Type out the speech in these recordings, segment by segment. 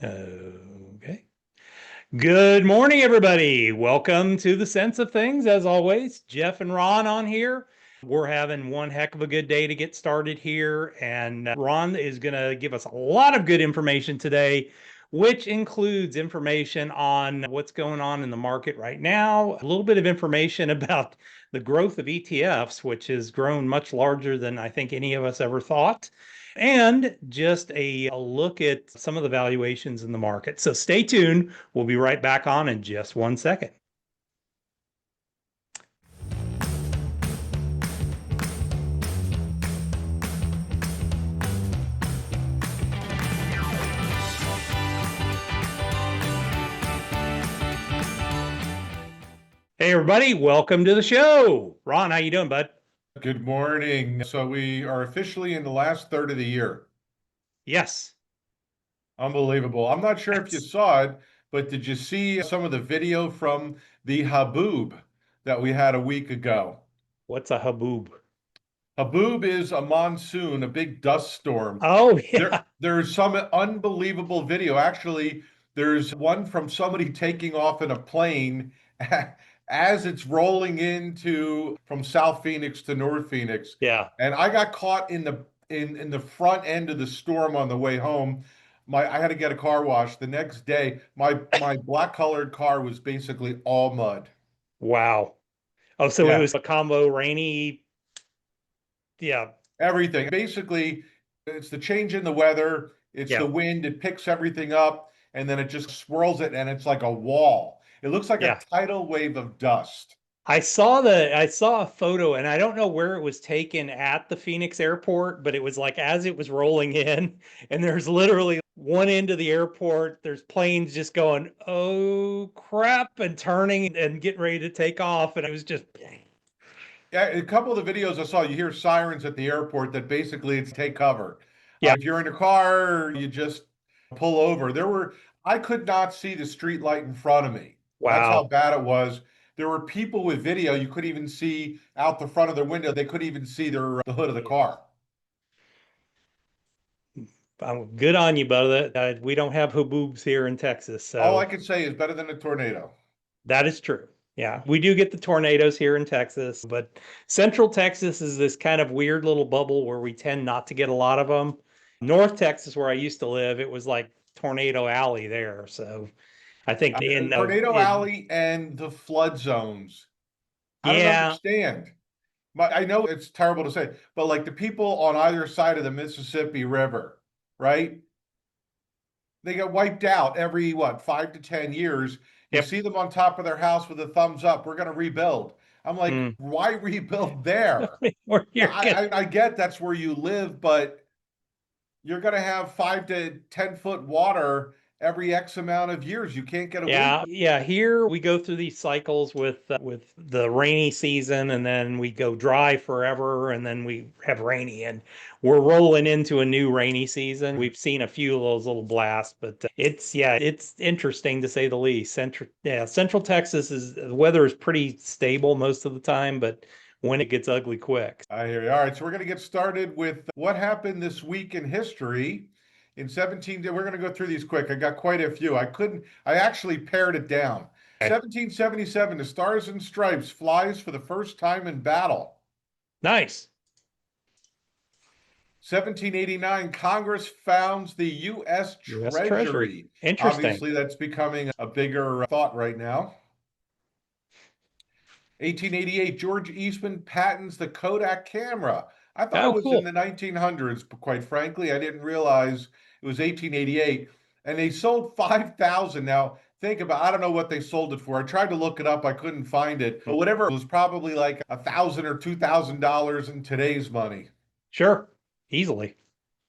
Okay. Good morning, everybody. Welcome to the Sense of Things. As always, Jeff and Ron on here. We're having one heck of a good day to get started here. And Ron is going to give us a lot of good information today, which includes information on what's going on in the market right now, a little bit of information about the growth of ETFs, which has grown much larger than I think any of us ever thought, and just a look at some of the valuations in the market. So stay tuned. We'll be right back on in just 1 second. Hey, everybody. Welcome to the show. Ron, how you doing, bud? Good morning. So we are officially in the last third of the year. Yes. Unbelievable. I'm not sure if you saw it, but did you see some of the video from the Haboob that we had a week ago? What's a haboob? Haboob is a monsoon, a big dust storm. Oh, There, yeah. there's some unbelievable video. Actually, there's one from somebody taking off in a plane as it's rolling into from South Phoenix to North Phoenix. Yeah. And I got caught in the front end of the storm on the way home. I had to get a car wash the next day. My black colored car was basically all mud. Wow. Oh, so it Yeah, was a combo rainy. Yeah. everything. Basically, it's the change in the weather, it's the Yeah. wind, it picks everything up, and then it just swirls it, and it's like a wall. It looks like a Yeah. tidal wave of dust. I saw a photo and I don't know where it was taken at the Phoenix airport, but it was like as it was rolling in, and there's literally one end of the airport, there's planes just going, "Oh crap," and turning and getting ready to take off. And it was just, Yeah, a couple of the videos I saw, you hear sirens at the airport that basically it's take cover. yeah. If you're in a car, you just pull over. I could not see the street light in front of me. That's how Wow. bad it was. There were people with video, you couldn't even see out the front of their window. They couldn't even see the hood of the car. Good on you, brother. We don't have haboobs here in Texas, All I so could say is better than a tornado. that is true. Yeah, we do get the tornadoes here in Texas, but Central Texas is this kind of weird little bubble where we tend not to get a lot of them. North Texas, where I used to live, it was like Tornado Alley there. So I think Tornado Alley and the flood zones. I don't yeah, understand. I know it's terrible to say, but like the people on either side of the Mississippi River, right? They get wiped out every, what, 5 to 10 years. You yep. see them on top of their house with a thumbs up. We're going to rebuild. I'm like, Mm. why rebuild there? Or Yeah, you're good. I get that's where you live, but you're going to have 5 to 10 foot water every X amount of years. You can't get away Yeah, from yeah. Here we go through these cycles with the rainy season, and then we go dry forever, and then we have rainy, and we're rolling into a new rainy season. We've seen a few of those little blasts, but it's interesting to say the least. Central Texas is the weather is pretty stable most of the time, but when it gets ugly quick. I hear you. All right, so we're going to get started with what happened this week in history. In 17, we're going to go through these quick. I got quite a few. I actually pared it down. Okay. 1777, the Stars and Stripes flies for the first time in battle. Nice. 1789, Congress founds the U.S. U.S. Treasury. Treasury. Interesting. Obviously, that's becoming a bigger thought right now. 1888, George Eastman patents the Kodak camera. I thought it Oh, was in cool. the 1900s, but quite frankly, I didn't realize it was 1888. And they sold 5,000. Now, think about, I don't know what they sold it for. I tried to look it up, I couldn't find it. But whatever, it was probably like $1,000 or $2,000 in today's money. Sure. Easily.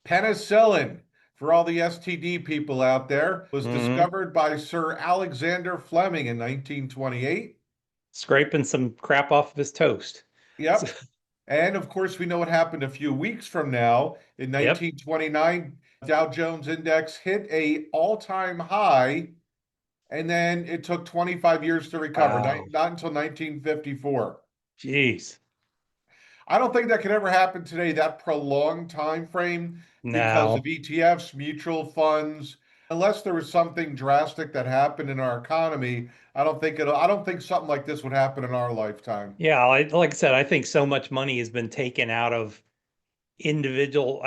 Penicillin, for all the STD people out there, was Hmm. discovered by Sir Alexander Fleming in 1928. Scraping some crap off of his toast. So, Yep. And of course, we know what happened a few weeks from now. In yep. 1929, Dow Jones Index hit a all-time high, and then it took 25 years to recover, Wow. not until 1954. Jeez. I don't think that could ever happen today, that prolonged time frame, because No. of ETFs, mutual funds. Unless there was something drastic that happened in our economy, I don't think something like this would happen in our lifetime. Yeah, like I said, I think so much money has been taken out of individual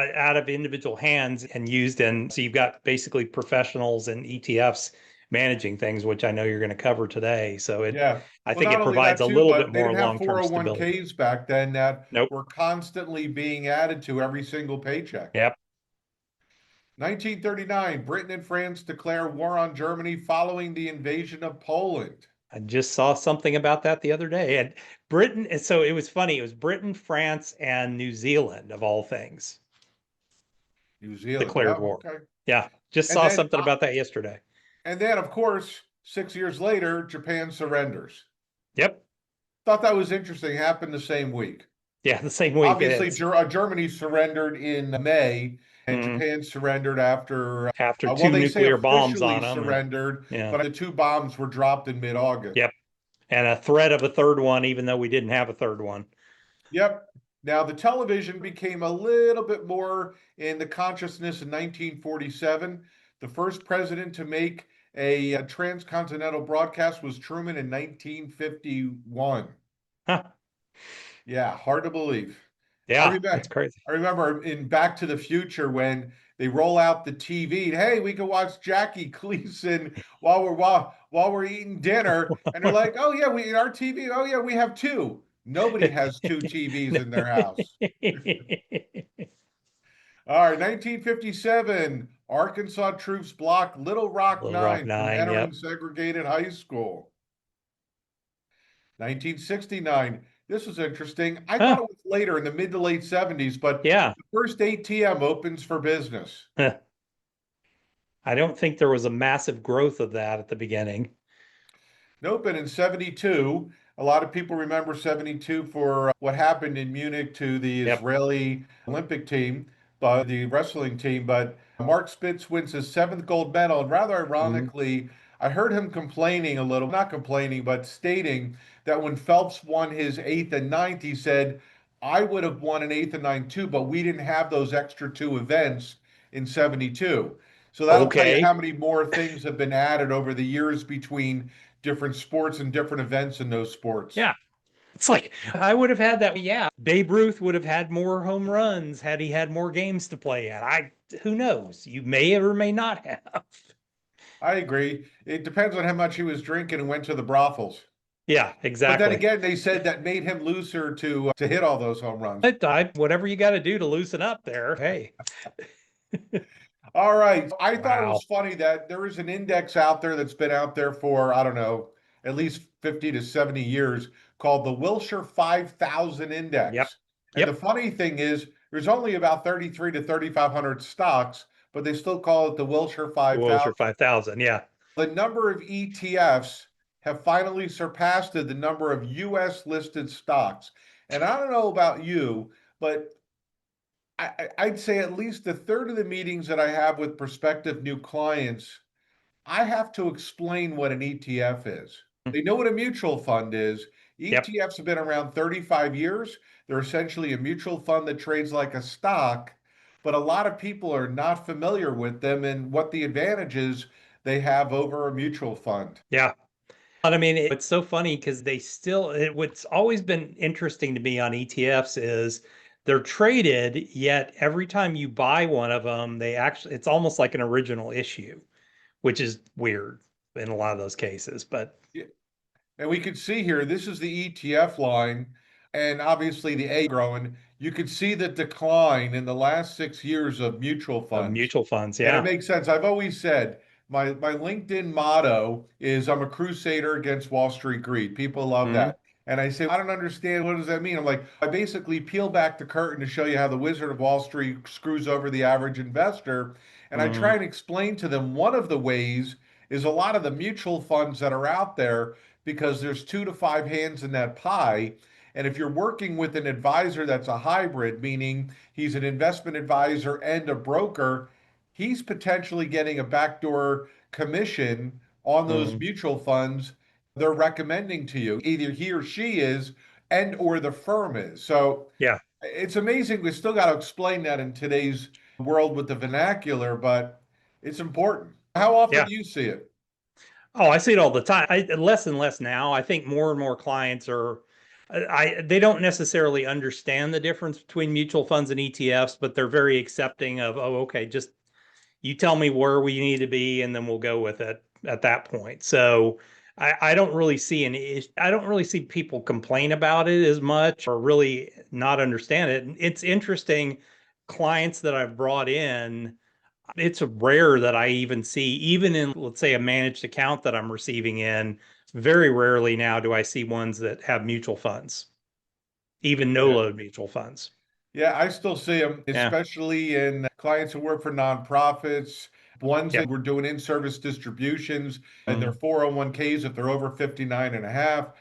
hands and used in. So you've got basically professionals and ETFs managing things, which I know you're going to cover today. So Yeah. I Well, think not it only provides that a too, little bit but they more didn't have long-term stability. 401ks back then that Nope. were constantly being added to every single paycheck. Yep. 1939, Britain and France declare war on Germany following the invasion of Poland. I just saw something about that the other day. And Britain, so it was funny. It was Britain, France, and New Zealand, of all things, New Zealand. Yeah, declared war. okay. Yeah, just And saw then something about that yesterday. of course, 6 years later, Japan surrenders. Yep. Thought that was interesting. Happened the same week. Yeah, the same week it Obviously, is. Germany surrendered in May, and Mm. Japan surrendered after, After well, two they say nuclear bombs officially on them. And surrendered, yeah. but the two bombs were dropped in mid-August. Yep. And a threat of a third one, even though we didn't have a third one. Yep. Now, the television became a little bit more in the consciousness in 1947. The first president to make a transcontinental broadcast was Truman in 1951. Huh. Yeah, hard to believe. I Yeah, remember, it's crazy. I remember in Back to the Future when they roll out the TV. Hey, we can watch Jackie Gleason while we're eating dinner, and they're like, "Oh yeah, we in our TV. Oh yeah, we have two." Nobody has two TVs in their house. All right, 1957, Arkansas troops block Little Rock Little Rock 9 from Nine. entering Yep. segregated high school. 1969. This was interesting. I thought Huh. it was later in the mid to late 70s, but Yeah. the first ATM opens for business. I don't think there was a massive growth of that at the beginning. Nope. And in 72, a lot of people remember 72 for what happened in Munich to the Yep. Israeli Olympic team, but the wrestling team. But Mark Spitz wins his seventh gold medal. And rather Mhm. ironically, I heard him complaining a little, not complaining, but stating that when Phelps won his eighth and ninth, he said, I would have won an eighth and ninth too, but we didn't have those extra two events in 72. So that'll tell you Okay. how many more things have been added over the years between different sports and different events in those sports. Yeah. It's like I would have had that. Yeah. Babe Ruth would have had more home runs had he had more games to play at. Who knows? You may or may not have. I agree. It depends on how much he was drinking and went to the brothels. Yeah, But then exactly. again, they said that made him looser to hit all those home runs. Whatever you got to do to loosen up there. Hey. All right. I thought it Wow. was funny that there is an index out there that's been out there for, I don't know, at least 50 to 70 years called the Wilshire 5000 Yep. Index. And the Yep. funny thing is, there's only about 33 to 3,500 stocks, but they still call it the Wilshire Wilshire 5000. 5000. Yeah. The number of ETFs have finally surpassed the number of US listed stocks. And I don't know about you, but I'd say at least a third of the meetings that I have with prospective new clients, I have to explain what an ETF is. They know what a mutual fund is. Yep. ETFs have been around 35 years. They're essentially a mutual fund that trades like a stock, but a lot of people are not familiar with them and what the advantages they have over a mutual fund. Yeah. But I mean, it's so funny because what's always been interesting to me on ETFs is they're traded, yet every time you buy one of them, it's almost like an original issue, which is weird in a lot of those cases. But And we can see here, this is the ETF line, and obviously the A growing. You can see the decline in the last 6 years of mutual of funds. mutual funds, And it yeah. makes sense. I've always said my LinkedIn motto is I'm a crusader against Wall Street greed. People love Hmm. that. And I say, I don't understand. What does that mean? I'm like, I basically peel back the curtain to show you how the Wizard of Wall Street screws over the average investor. And I try Hmm. and explain to them one of the ways is a lot of the mutual funds that are out there because there's two to five hands in that pie. And if you're working with an advisor that's a hybrid, meaning he's an investment advisor and a broker, he's potentially getting a backdoor commission on those Hmm. mutual funds they're recommending to you. Either he or she is, and or the firm is. So Yeah. it's amazing. We still got to explain that in today's world with the vernacular, but it's important. How often Yeah. do you see it? Oh, I see it all the time. Less and less now. I think more and more clients are, they don't necessarily understand the difference between mutual funds and ETFs, but they're very accepting of, oh, okay, just you tell me where we need to be, and then we'll go with it at that point. So I don't really see I don't really see people complain about it as much or really not understand it. It's interesting, clients that I've brought in, it's rare that I even see, even in, let's say, a managed account that I'm receiving in, very rarely now do I see ones that have mutual funds, even no Yeah. load mutual funds. Yeah, I still see them, Yeah. especially in clients who work for nonprofits, ones that Yep. were doing in-service distributions and their Mm. 401ks if they're over 59 and a half.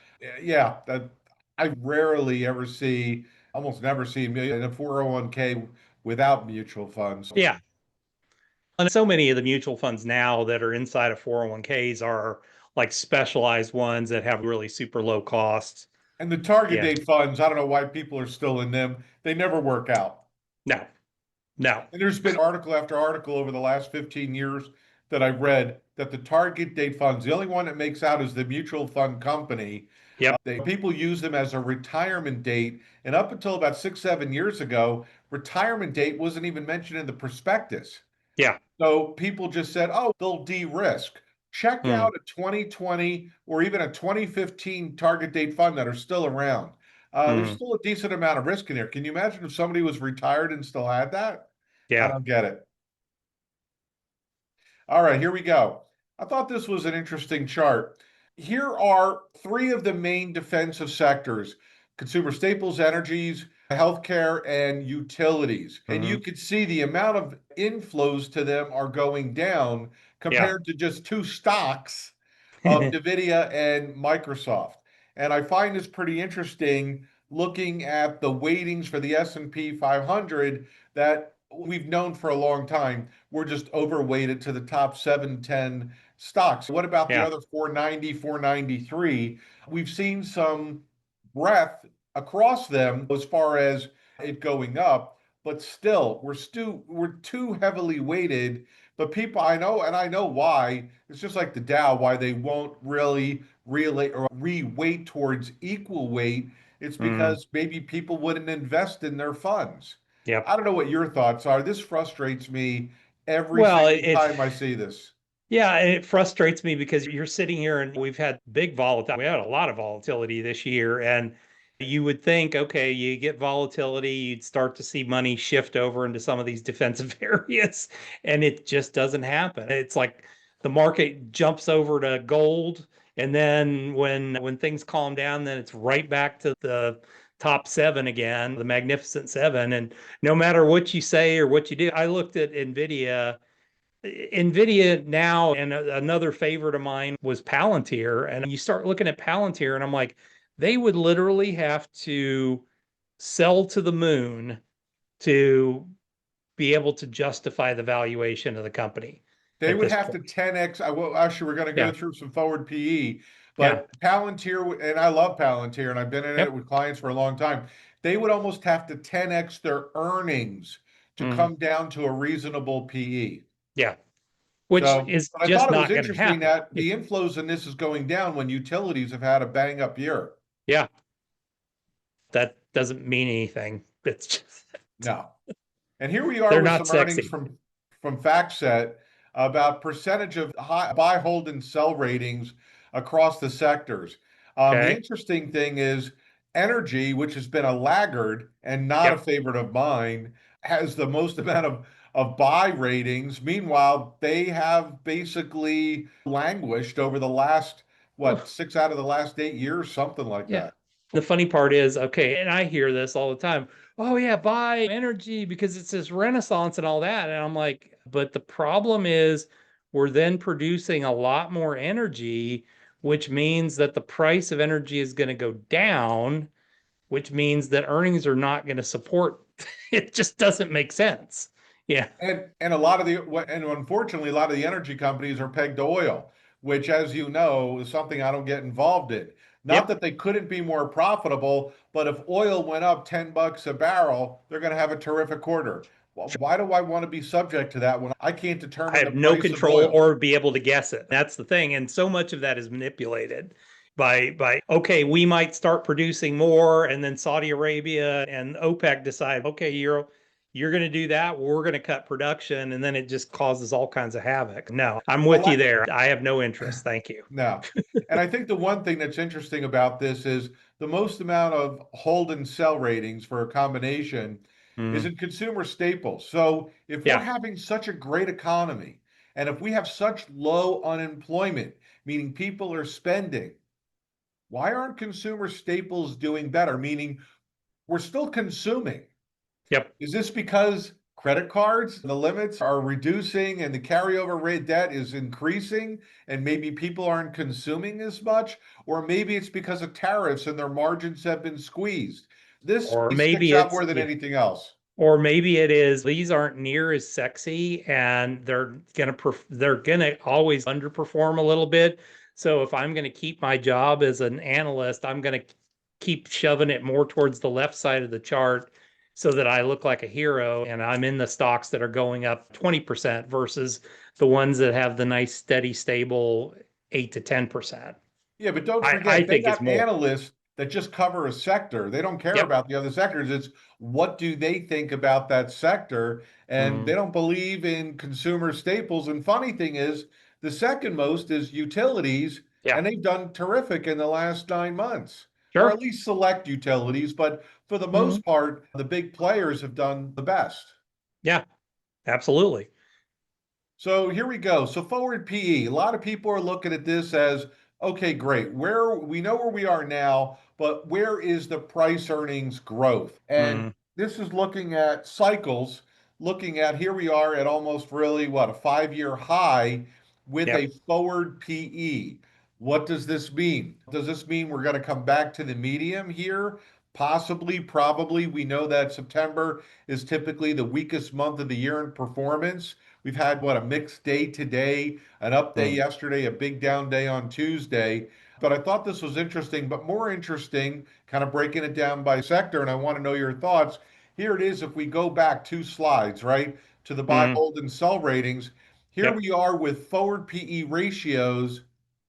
Yeah, I rarely ever see, almost never see in a 401k without mutual funds. Yeah. And so many of the mutual funds now that are inside of 401ks are like specialized ones that have really super low costs. And the target Yeah. date funds, I don't know why people are still in them. They never work out. No, no. And there's been article after article over the last 15 years that I've read that the target date funds, the only one that makes out is the mutual fund company. Yep. People use them as a retirement date. And up until about 6, 7 years ago, retirement date wasn't even mentioned in the prospectus. Yeah. So people just said, oh, they'll de-risk. Check Mm, out a 2020 or even a 2015 target date fund that are still around. There's mm, still a decent amount of risk in there. Can you imagine if somebody was retired and still had that? I yeah. don't get it. All right, here we go. I thought this was an interesting chart. Here are three of the main defensive sectors: consumer staples, energies, healthcare, and utilities. And you Hmm. can see the amount of inflows to them are going down Yeah. compared to just two stocks of Nvidia and Microsoft. And I find this pretty interesting looking at the weightings for the S&P 500 that we've known for a long time. We're just overweighted to the top 7, 10 stocks. What about the Yeah. other 490, 493? We've seen some breadth across them as far as it going up, but still, we're too heavily weighted. But people I know, and I know why, it's just like the Dow, why they won't really relate or re-weight towards equal weight. It's Mm, because maybe people wouldn't invest in their funds. yep. I don't know what your thoughts are. This frustrates me every Well, single time I see this. yeah, and it frustrates me because you're sitting here and we've had big volatility. We had a lot of volatility this year, and you would think, okay, you get volatility, you'd start to see money shift over into some of these defensive areas, and it just doesn't happen. It's like the market jumps over to gold, and then when things calm down, then it's right back to the top seven again, the Magnificent Seven. And no matter what you say or what you do, I looked at Nvidia now, and another favorite of mine was Palantir. And you start looking at Palantir, and I'm like, they would literally have to sell to the moon to be able to justify the valuation of the company They at would this have to point. 10x. Well, actually, we're going to go Yeah. through some forward PE, Yeah. but Palantir, and I love Palantir, and I've been in it Yep. with clients for a long time. They would almost have to 10x their earnings to Mm, come down to a reasonable PE. yeah. Which So, is but I thought just it was not going to interesting happen. that the inflows in this is going down when utilities have had a bang up year. Yeah. That doesn't mean anything. It's just, No. And here we are they're with not some earnings sexy. from FactSet about percentage of buy, hold, and sell ratings across the sectors. The Okay. interesting thing is energy, which has been a laggard and not a Yep. favorite of mine, has the most amount of buy ratings. Meanwhile, they have basically languished over the last, what, 6 out of the last 8 years, something like Yeah. that. The funny part is, okay, and I hear this all the time. Oh yeah, buy energy because it's this renaissance and all that. And I'm like, but the problem is we're then producing a lot more energy, which means that the price of energy is going to go down, which means that earnings are not going to support. It just doesn't make sense. Yeah. And a lot of the and unfortunately, a lot of the energy companies are pegged to oil, which, as you know, is something I don't get involved in. Not Yep. that they couldn't be more profitable, but if oil went up $10 a barrel, they're going to have a terrific quarter. Why do I want to be subject to that when I can't I determine the have no price of control oil? or be able to guess it. That's the thing. And so much of that is manipulated by okay, we might start producing more, and then Saudi Arabia and OPEC decide, okay, you're going to do that, we're going to cut production, and then it just causes all kinds of havoc. No, I'm Well, with you there. I have no interest. Thank you. no. And I think the one thing that's interesting about this is the most amount of hold and sell ratings for a combination is Mm, in consumer staples. So if we're yeah. having such a great economy and if we have such low unemployment, meaning people are spending, why aren't consumer staples doing better? Meaning we're still consuming. Yep. Is this because credit cards, the limits are reducing and the carryover rate debt is increasing and maybe people aren't consuming as much? Or maybe it's because of tariffs and their margins have been squeezed. This Or sticks maybe out it's more than yeah. anything else. Or maybe it is these aren't near as sexy and they're gonna always underperform a little bit. So if I'm gonna keep my job as an analyst, I'm gonna keep shoving it more towards the left side of the chart so that I look like a hero and I'm in the stocks that are going up 20% versus the ones that have the nice steady stable 8 to 10%. Yeah, but don't I forget, they think it's got more. analysts that just cover a sector. They don't care Yep. about the other sectors. It's what do they think about that sector? And they Mm, don't believe in consumer staples. And funny thing is, the second most is utilities, yeah. and they've done terrific in the last 9 months, or at Sure. least select utilities. But for the Mm, most part, the big players have done the best. yeah, absolutely. So here we go. So forward PE. A lot of people are looking at this as, okay, great. Where we know where we are now, but where is the price earnings growth? And Mm, this is looking at cycles, looking at here we are at almost really what a 5 year high with a yep. forward PE. What does this mean? Does this mean we're going to come back to the medium here? Possibly, probably. We know that September is typically the weakest month of the year in performance. We've had what a mixed day today, an up day Mm, yesterday, a big down day on Tuesday. But I thought this was interesting, but more interesting, kind of breaking it down by sector. And I want to know your thoughts. Here it is. If we go back 2 slides, right, to the buy, mm, hold, and sell ratings, here yep. we are with forward PE ratios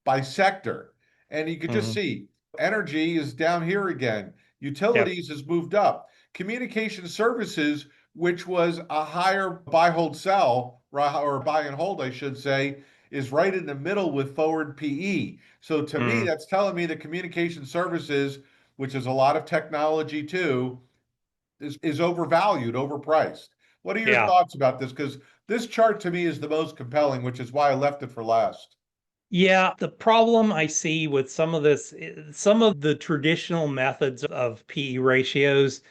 by sector. And you could just Mm, see energy is down here again. yep. Utilities has moved up. Communication services, which was a higher buy, hold, sell, or buy and hold, I should say, is right in the middle with forward PE. So to me, Mm, that's telling me that communication services, which is a lot of technology too, is overvalued, overpriced. What are your yeah. thoughts about this? Because this chart to me is the most compelling, which is why I left it for last. Yeah. The problem I see with some of this, some of the traditional methods of PE ratios,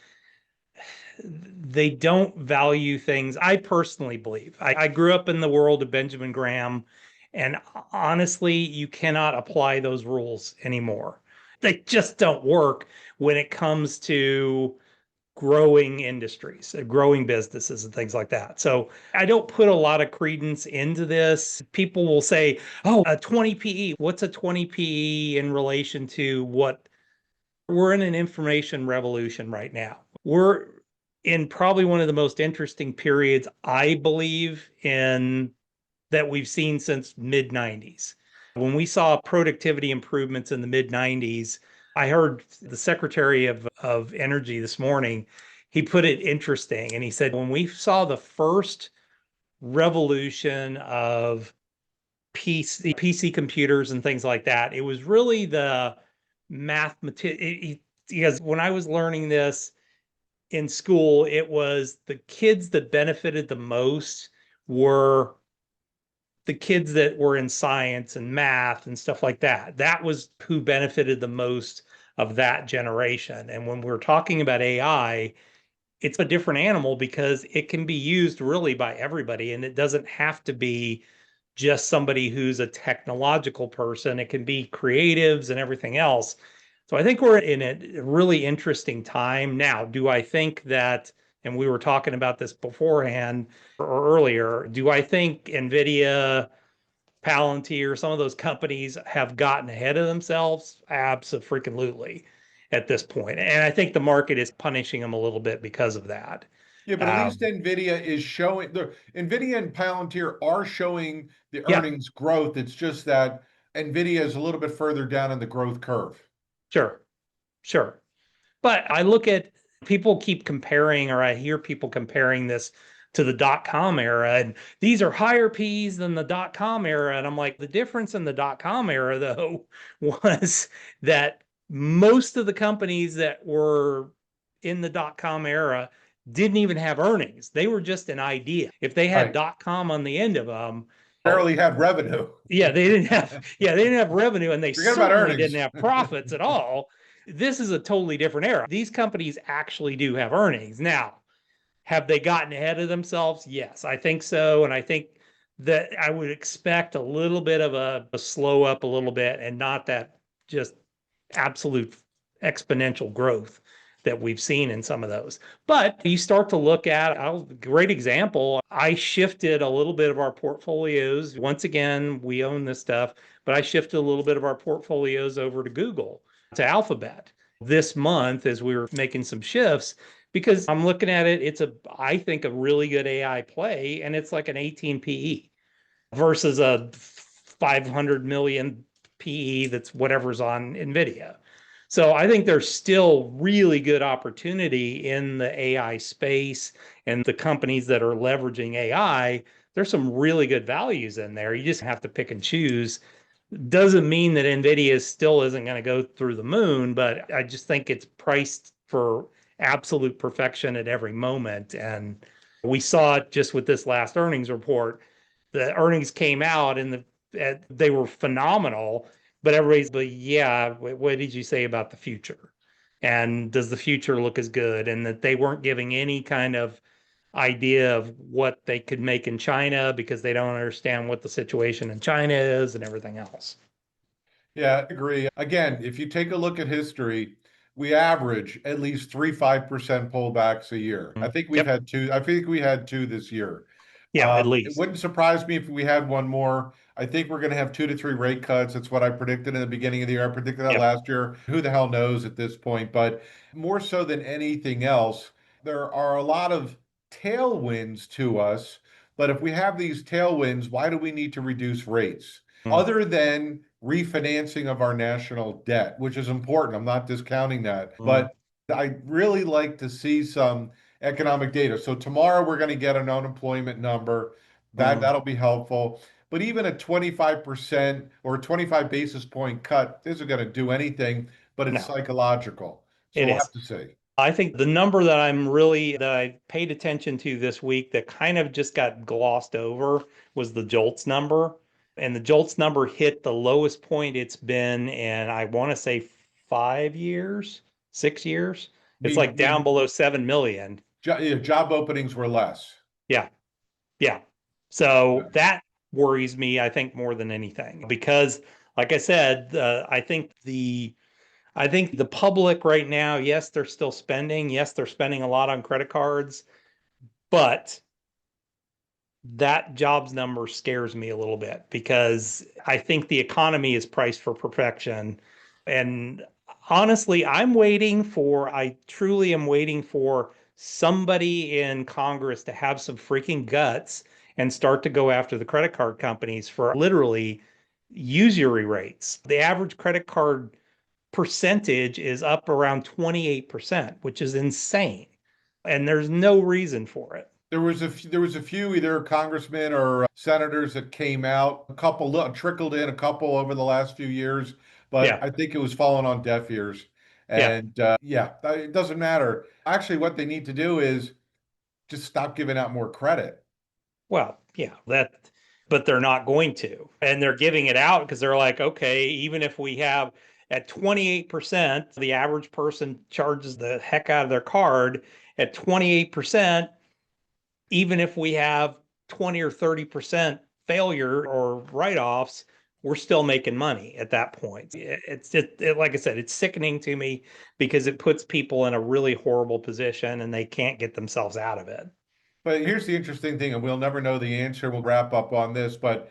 they don't value things. I personally believe. I grew up in the world of Benjamin Graham, and honestly, you cannot apply those rules anymore. They just don't work when it comes to growing industries, growing businesses, and things like that. So I don't put a lot of credence into this. People will say, oh, a 20 PE. What's a 20 PE in relation to what? We're in an information revolution right now. We're in probably one of the most interesting periods, I believe, in that we've seen since mid 90s. When we saw productivity improvements in the mid 90s, I heard the Secretary of Energy this morning, he put it interesting. And he said, when we saw the first revolution of PC computers and things like that, it was really the mathematics. Because when I was learning this in school, it was the kids that benefited the most were the kids that were in science and math and stuff like that. That was who benefited the most of that generation. And when we're talking about AI, it's a different animal because it can be used really by everybody. And it doesn't have to be just somebody who's a technological person, it can be creatives and everything else. So I think we're in a really interesting time now. Do I think that, and we were talking about this beforehand or earlier, do I think Nvidia Palantir, some of those companies have gotten ahead of themselves. Absolutely at this point. And I think the market is punishing them a little bit because of that. Yeah, but at least Um, Nvidia is showing the Nvidia and Palantir are showing the yeah, earnings growth. It's just that Nvidia is a little bit further down in the growth curve. sure, sure. But I look at people keep comparing, or I hear people comparing this to the .com era, and these are higher P's than the .com era. And I'm like, the difference in the .com era, though, was that most of the companies that were in the .com era didn't even have earnings. They were just an idea. If they had Right. .com on the end of them, Barely had revenue. yeah, they didn't have revenue, and they Forget about certainly didn't earnings. have profits at all. This is a totally different era. These companies actually do have earnings. Now, have they gotten ahead of themselves? Yes, I think so. And I think that I would expect a little bit of a slow up a little bit, and not that just absolute exponential growth that we've seen in some of those. But you start to look at a great example. I shifted a little bit of our portfolios. Once again, we own this stuff, but I shifted a little bit of our portfolios over to Google, to Alphabet this month as we were making some shifts, because I'm looking at it. It's I think, a really good AI play, and it's like an 18 PE versus a 500 million PE that's whatever's on Nvidia. So I think there's still really good opportunity in the AI space, and the companies that are leveraging AI. There's some really good values in there. You just have to pick and choose. Doesn't mean that Nvidia still isn't going to go through the moon, but I just think it's priced for absolute perfection at every moment. And we saw it just with this last earnings report. The earnings came out, and they were phenomenal, but everybody's like, yeah, what did you say about the future? And does the future look as good? And that they weren't giving any kind of idea of what they could make in China, because they don't understand what the situation in China is and everything else. Yeah, I agree. Again, if you take a look at history, we average at least 3-5% pullbacks a year. I think we've Yep. had two. I think we had two this year. Yeah, at It least. wouldn't surprise me if we had one more. I think we're going to have 2 to 3 rate cuts. That's what I predicted in the beginning of the year. I predicted that Yep. last year. Who the hell knows at this point? But more so than anything else, there are a lot of tailwinds to us. But if we have these tailwinds, why do we need to reduce rates? Mm. Other than refinancing of our national debt, which is important. I'm not discounting that. Mm. But I really like to see some economic data. So tomorrow we're going to get an unemployment number. Mm. That'll be helpful. But even a 25% or a 25 basis point cut isn't going to do anything, but it's No, psychological. So it we'll is. have to see. I think the number that I paid attention to this week that kind of just got glossed over was the JOLTS number. And the JOLTS number hit the lowest point it's been in, I want to say, 5 years, 6 years. It's like down below 7 million. Yeah, job openings were less. Yeah. Yeah. Yeah. So that worries me, I think, more than anything, because, like I said, I think the public right now, yes, they're still spending. Yes, they're spending a lot on credit cards, but that jobs number scares me a little bit, because I think the economy is priced for perfection. And honestly, I truly am waiting for somebody in Congress to have some freaking guts and start to go after the credit card companies for literally usury rates. The average credit card percentage is up around 28%, which is insane. And there's no reason for it. There was a few either congressmen or senators that came out, a couple trickled in, a couple over the last few years, but Yeah. I think it was falling on deaf ears. Yeah. And yeah, it doesn't matter. Actually, what they need to do is just stop giving out more credit. Well, yeah, but they're not going to. And they're giving it out because they're like, okay, even if we have at 28%, the average person charges the heck out of their card at 28%, even if we have 20 or 30% failure or write-offs, we're still making money at that point. It's just, like I said, it's sickening to me, because it puts people in a really horrible position and they can't get themselves out of it. But here's the interesting thing, and we'll never know the answer. We'll wrap up on this, but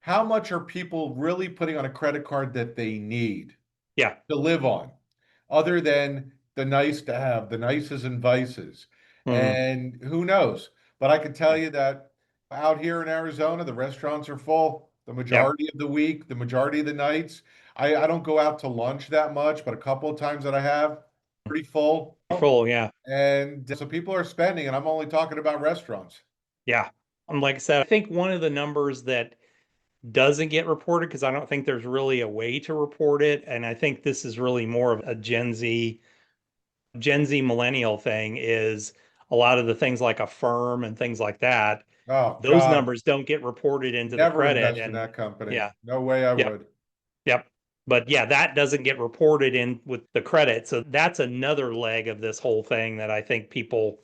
how much are people really putting on a credit card that they need Yeah. to live on, other than the nice to have, the nices and vices. Mhm. And who knows? But I can tell you that out here in Arizona, the restaurants are full the Yeah. majority of the week, the majority of the nights. I don't go out to lunch that much, but a couple of times that I have, pretty full. Full. Yeah. And so people are spending, and I'm only talking about restaurants. Yeah. And like I said, I think one of the numbers that doesn't get reported, because I don't think there's really a way to report it, and I think this is really more of a Gen Z millennial thing, is a lot of the things like Affirm and things like that. Oh Those God, numbers don't get reported into the never credit. invest in And that company. yeah, No way I yep, would. yep. But yeah, that doesn't get reported in with the credit. So that's another leg of this whole thing that I think people,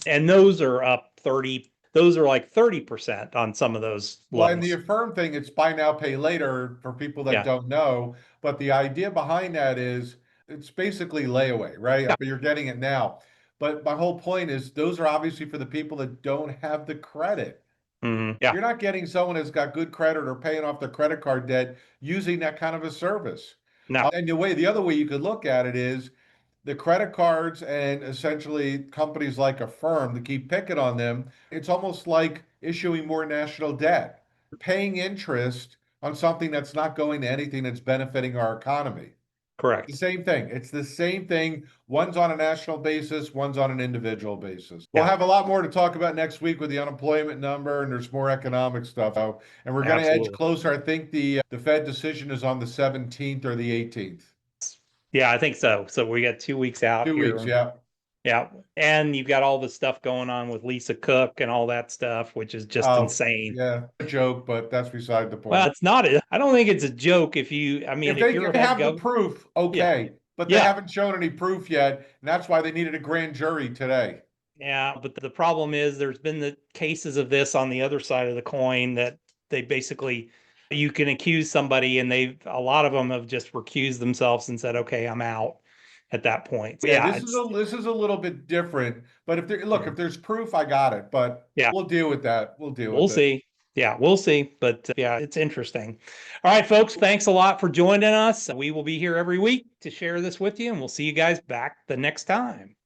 and those are up 30, those are like 30% on some of those Well, and the loans. Affirm thing, it's buy now, pay later for people that Yeah. don't know. But the idea behind that is it's basically layaway, right? Yeah. But you're getting it now. But my whole point is those are obviously for the people that don't have the credit. Yeah. You're not getting someone that's got good credit or paying off their credit card debt using that kind of a service. No, And the other way you could look at it is the credit cards and essentially companies like Affirm to keep picking on them. It's almost like issuing more national debt, paying interest on something that's not going to anything that's benefiting our economy. The correct. same thing. It's the same thing. One's on a national basis, one's on an individual basis. We'll Yeah, have a lot more to talk about next week with the unemployment number, and there's more economic stuff. And we're going to edge absolutely. closer. I think the Fed decision is on the 17th or the 18th. Yeah, I think so. So we got 2 weeks out 2 weeks, here. yeah. Yeah. And you've got all the stuff going on with Lisa Cook and all that stuff, which is just Oh, insane. yeah, a joke, but that's beside the Well, point. it's not, I don't think it's a joke if you, I mean, If if they you're a head have the government, proof, yeah, okay, but they yeah, haven't shown any proof yet, and that's why they needed a grand jury today. yeah. But the problem is there's been the cases of this on the other side of the coin that they basically, you can accuse somebody and a lot of them have just recused themselves and said, okay, I'm out at that point. So Yeah, yeah, it's, this is a little bit different, but if there's proof, I got it. But yeah. we'll deal with that. We'll deal We'll with it. see. Yeah, we'll see. But yeah, it's interesting. All right, folks, thanks a lot for joining us. We will be here every week to share this with you, and we'll see you guys back the next time.